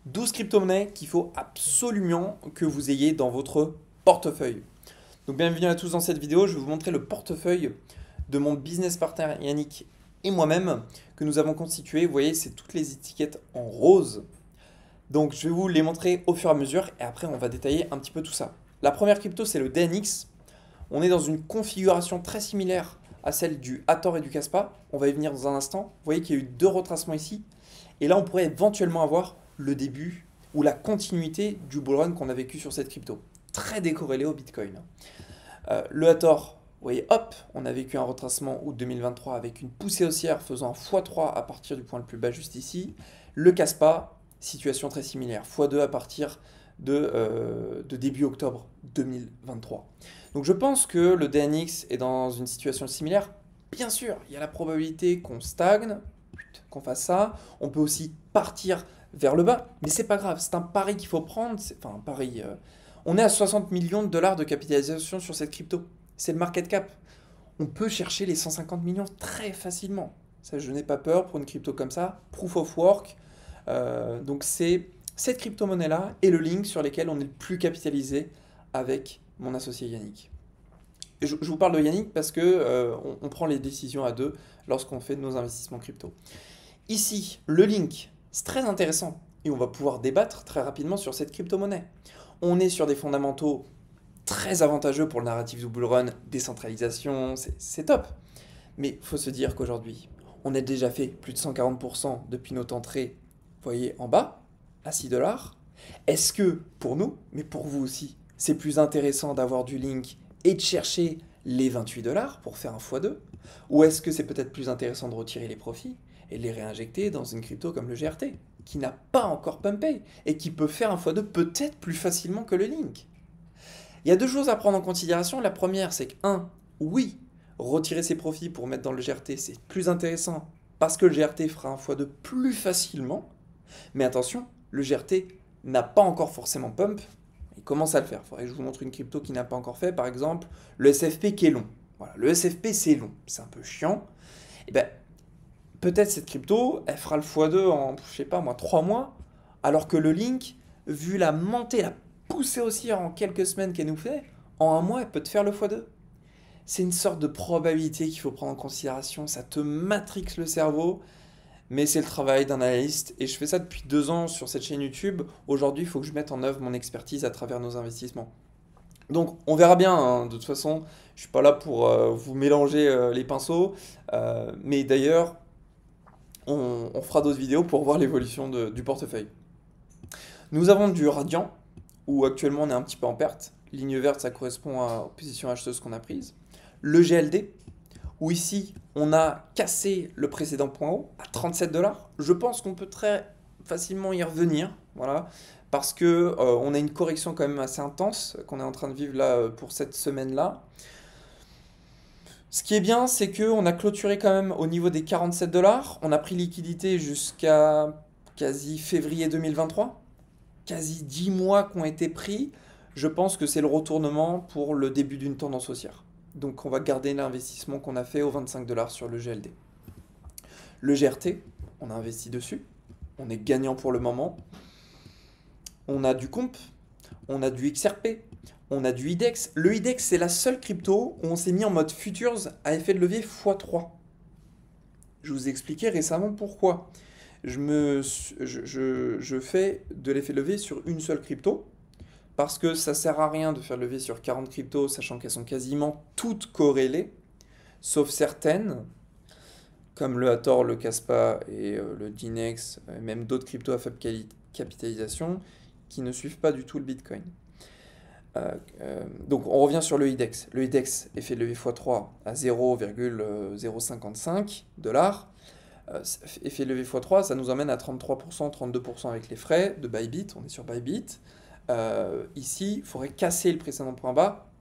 12 crypto-monnaies qu'il faut absolument que vous ayez dans votre portefeuille. Donc bienvenue à tous dans cette vidéo, je vais vous montrer le portefeuille de mon business partner Yannick et moi-même que nous avons constitué. Vous voyez, c'est toutes les étiquettes en rose. Donc je vais vous les montrer au fur et à mesure et après on va détailler un petit peu tout ça. La première crypto, c'est le DNX. On est dans une configuration très similaire à celle du Hathor et du Kaspa. On va y venir dans un instant. Vous voyez qu'il y a eu deux retracements ici. Et là, on pourrait éventuellement avoir le début ou la continuité du bull run qu'on a vécu sur cette crypto. Très décorrélé au Bitcoin. Le Hathor, vous voyez, hop, on a vécu un retracement août 2023 avec une poussée haussière faisant x3 à partir du point le plus bas juste ici. Le Kaspa, situation très similaire, x2 à partir de début octobre 2023. Donc je pense que le DNX est dans une situation similaire. Bien sûr, il y a la probabilité qu'on stagne, qu'on fasse ça. On peut aussi partir vers le bas, mais c'est pas grave, c'est un pari qu'il faut prendre. Enfin, un pari. On est à 60 millions de dollars de capitalisation sur cette crypto. C'est le market cap. On peut chercher les 150 millions très facilement. Ça, je n'ai pas peur pour une crypto comme ça. Proof of work. Donc c'est cette crypto-monnaie-là et le link sur lesquels on est le plus capitalisé avec mon associé Yannick. Je vous parle de Yannick parce que on prend les décisions à deux lorsqu'on fait nos investissements crypto. Ici, le link, c'est très intéressant et on va pouvoir débattre très rapidement sur cette crypto-monnaie. On est sur des fondamentaux très avantageux pour le narratif du bull run, décentralisation, c'est top. Mais il faut se dire qu'aujourd'hui, on a déjà fait plus de 140% depuis notre entrée, vous voyez, en bas, à 6 dollars. Est-ce que pour nous, mais pour vous aussi, c'est plus intéressant d'avoir du link et de chercher les 28 dollars pour faire un x2? Ou est-ce que c'est peut-être plus intéressant de retirer les profits et de les réinjecter dans une crypto comme le GRT, qui n'a pas encore pumpé et qui peut faire un x2 peut-être plus facilement que le link? Il y a deux choses à prendre en considération. La première, c'est que, oui, retirer ses profits pour mettre dans le GRT, c'est plus intéressant parce que le GRT fera un x2 plus facilement. Mais attention, le GRT n'a pas encore forcément pump. Il commence à le faire. Il faudrait que je vous montre une crypto qui n'a pas encore fait. Par exemple, le SFP qui est long. Voilà, le SFP, c'est long. C'est un peu chiant. Et ben, peut-être cette crypto, elle fera le x2 en, je sais pas moi, 3 mois. Alors que le Link, vu la montée, la poussée haussière en quelques semaines qu'elle nous fait, en un mois, elle peut te faire le x2. C'est une sorte de probabilité qu'il faut prendre en considération. Ça te matrixe le cerveau. Mais c'est le travail d'un analyste et je fais ça depuis 2 ans sur cette chaîne YouTube. Aujourd'hui, il faut que je mette en œuvre mon expertise à travers nos investissements. Donc, on verra bien, hein. De toute façon, je suis pas là pour vous mélanger les pinceaux. Mais d'ailleurs, on fera d'autres vidéos pour voir l'évolution du portefeuille. Nous avons du Radian, où actuellement on est un petit peu en perte. Ligne verte, ça correspond aux positions acheteuses qu'on a prises. Le GLD, où ici on a cassé le précédent point haut à 37 dollars. Je pense qu'on peut très facilement y revenir, voilà, parce que on a une correction quand même assez intense qu'on est en train de vivre là pour cette semaine-là. Ce qui est bien, c'est qu'on a clôturé quand même au niveau des 47 dollars. On a pris liquidité jusqu'à quasi février 2023. Quasi 10 mois qui ont été pris. Je pense que c'est le retournement pour le début d'une tendance haussière. Donc on va garder l'investissement qu'on a fait aux 25 dollars sur le GLD. Le GRT, on a investi dessus. On est gagnant pour le moment. On a du Comp, on a du XRP, on a du IDEX. Le IDEX, c'est la seule crypto où on s'est mis en mode futures à effet de levier x3. Je vous ai expliqué récemment pourquoi. Je fais de l'effet de levier sur une seule crypto. Parce que ça sert à rien de faire levier sur 40 cryptos, sachant qu'elles sont quasiment toutes corrélées, sauf certaines, comme le Hathor, le Kaspa et le Dinex, et même d'autres cryptos à faible capitalisation, qui ne suivent pas du tout le Bitcoin. Donc on revient sur le IDEX. Le IDEX est fait de levier x3 à 0,055 dollars. Effet de levier x3, ça nous emmène à 33%, 32% avec les frais de Bybit. On est sur Bybit. Ici, il faudrait casser le précédent point bas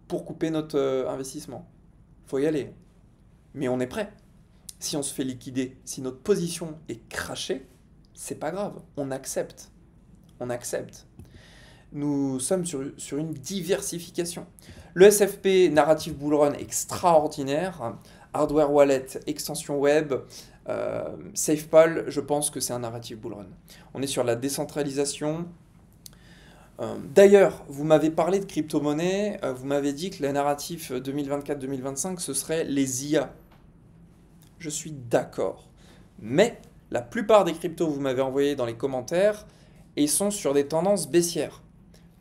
pour couper notre investissement. Il faut y aller. Mais on est prêt. Si on se fait liquider, si notre position est crachée, c'est pas grave. On accepte. On accepte. Nous sommes sur une diversification. Le SFP, narratif bull run extraordinaire, hardware wallet, extension web, SafePal, je pense que c'est un narratif bull run. On est sur la décentralisation. D'ailleurs, vous m'avez parlé de crypto-monnaie, vous m'avez dit que le narratif 2024-2025, ce serait les IA. Je suis d'accord. Mais la plupart des cryptos que vous m'avez envoyés dans les commentaires, ils sont sur des tendances baissières.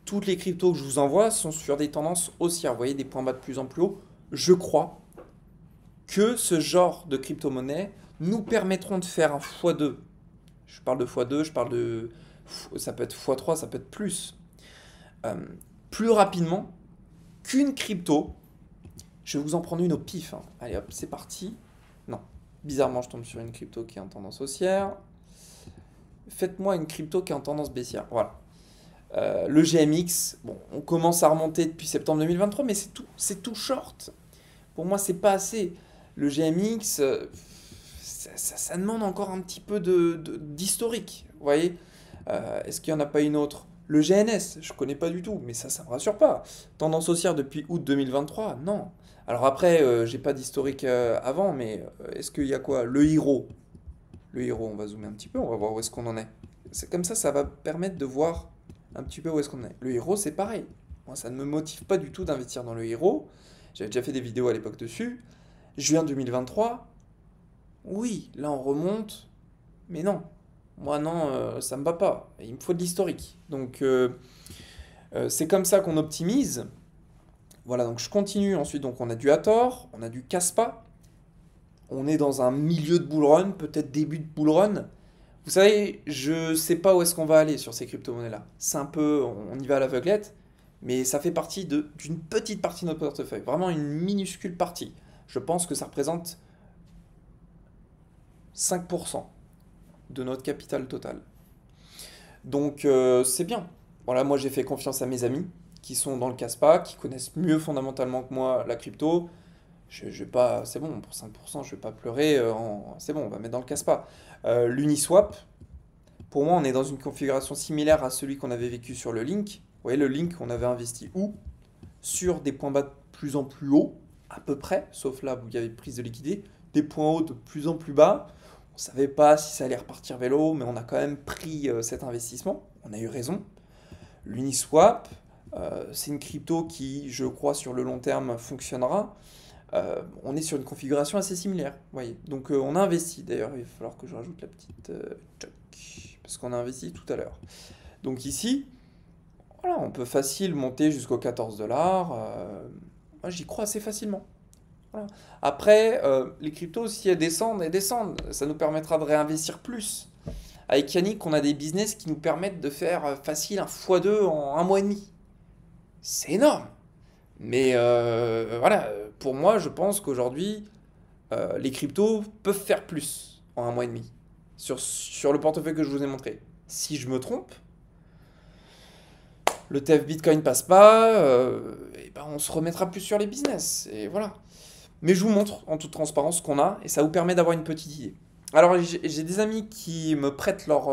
Toutes les cryptos que je vous envoie sont sur des tendances haussières. Vous voyez des points bas de plus en plus haut. Je crois que ce genre de crypto-monnaie nous permettront de faire un x2. Je parle de x2, je parle de... Ça peut être x3, ça peut être plus. Plus rapidement qu'une crypto. Je vais vous en prendre une au pif. Hein. Allez hop, c'est parti. Non, bizarrement, je tombe sur une crypto qui est en tendance haussière. Faites-moi une crypto qui est en tendance baissière. Voilà. Le GMX, bon, on commence à remonter depuis septembre 2023, mais c'est tout short. Pour moi, c'est pas assez. Le GMX, ça demande encore un petit peu d'historique. Vous voyez, est-ce qu'il n'y en a pas une autre? Le GNS, je ne connais pas du tout, mais ça ne me rassure pas. Tendance haussière depuis août 2023, non. Alors après, j'ai pas d'historique avant, mais est-ce qu'il y a quoi? Le Hiro. Le Hiro, on va zoomer un petit peu, on va voir où est-ce qu'on en est. C'est comme ça va permettre de voir un petit peu où est-ce qu'on en est. Le Hiro, c'est pareil. Moi, ça ne me motive pas du tout d'investir dans le Hiro. J'avais déjà fait des vidéos à l'époque dessus. Juin 2023, oui, là on remonte, mais non. Moi non, ça me va pas. Il me faut de l'historique. Donc c'est comme ça qu'on optimise. Voilà, donc je continue. Ensuite, donc on a du Hathor, on a du Kaspa. On est dans un milieu de bull run, peut-être début de bull run. Vous savez, je sais pas où est-ce qu'on va aller sur ces crypto-monnaies-là. C'est un peu, on y va à l'aveuglette, mais ça fait partie d'une petite partie de notre portefeuille. Vraiment une minuscule partie. Je pense que ça représente 5% de notre capital total. Donc c'est bien. Voilà, moi j'ai fait confiance à mes amis qui sont dans le Kaspa, qui connaissent mieux fondamentalement que moi la crypto. Je vais pas, c'est bon, pour 5%, je vais pas pleurer. C'est bon, on va mettre dans le Kaspa. L'Uniswap, pour moi, on est dans une configuration similaire à celui qu'on avait vécu sur le Link. Vous voyez, le Link, on avait investi où? Sur des points bas de plus en plus hauts, à peu près, sauf là où il y avait prise de liquidité, des points hauts de plus en plus bas. On ne savait pas si ça allait repartir vers le haut, mais on a quand même pris cet investissement. On a eu raison. L'Uniswap, c'est une crypto qui, je crois, sur le long terme fonctionnera. On est sur une configuration assez similaire. Voyez. Donc on a investi. D'ailleurs, il va falloir que je rajoute la petite choc, parce qu'on a investi tout à l'heure. Donc ici, voilà, on peut facile monter jusqu'aux 14 $. Moi, j'y crois assez facilement. Voilà. Après, les cryptos, si elles descendent, ça nous permettra de réinvestir plus. Avec Yannick, on a des business qui nous permettent de faire facile un x2 en un mois et demi. C'est énorme. Mais voilà, pour moi, je pense qu'aujourd'hui, les cryptos peuvent faire plus en un mois et demi. Sur le portefeuille que je vous ai montré. Si je me trompe, le TF Bitcoin passe pas, et ben on se remettra plus sur les business. Et voilà. Mais je vous montre en toute transparence ce qu'on a et ça vous permet d'avoir une petite idée. Alors j'ai des amis qui me prêtent leur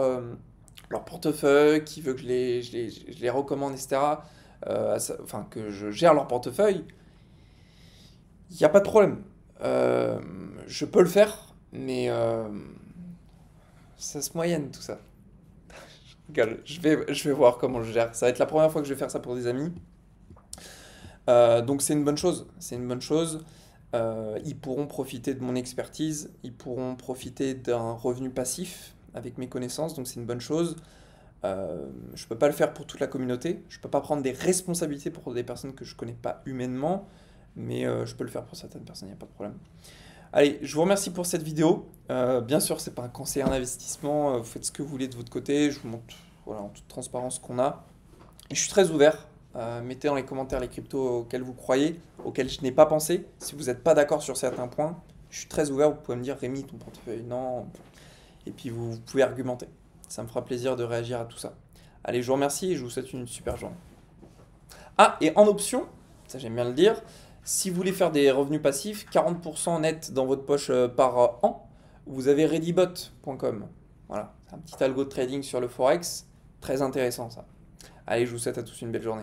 portefeuille, qui veulent que je les recommande, etc. Enfin, que je gère leur portefeuille. Il n'y a pas de problème. Je peux le faire, mais ça se moyenne tout ça. Regarde, je vais voir comment je gère. Ça va être la première fois que je vais faire ça pour des amis. Donc c'est une bonne chose. C'est une bonne chose. Ils pourront profiter de mon expertise, ils pourront profiter d'un revenu passif avec mes connaissances, donc c'est une bonne chose. Je ne peux pas le faire pour toute la communauté, je ne peux pas prendre des responsabilités pour des personnes que je ne connais pas humainement, mais je peux le faire pour certaines personnes, il n'y a pas de problème. Allez, je vous remercie pour cette vidéo. Bien sûr, ce n'est pas un conseil en investissement, vous faites ce que vous voulez de votre côté, je vous montre voilà, en toute transparence ce qu'on a. Et je suis très ouvert. Mettez dans les commentaires les cryptos auxquels vous croyez, auxquels je n'ai pas pensé. Si vous n'êtes pas d'accord sur certains points, je suis très ouvert. Vous pouvez me dire Rémi, ton portefeuille, non. Et puis vous pouvez argumenter. Ça me fera plaisir de réagir à tout ça. Allez, je vous remercie et je vous souhaite une super journée. Ah, et en option, ça j'aime bien le dire, si vous voulez faire des revenus passifs, 40% net dans votre poche par an, vous avez readybot.com. Voilà, c'est un petit algo de trading sur le Forex. Très intéressant ça. Allez, je vous souhaite à tous une belle journée.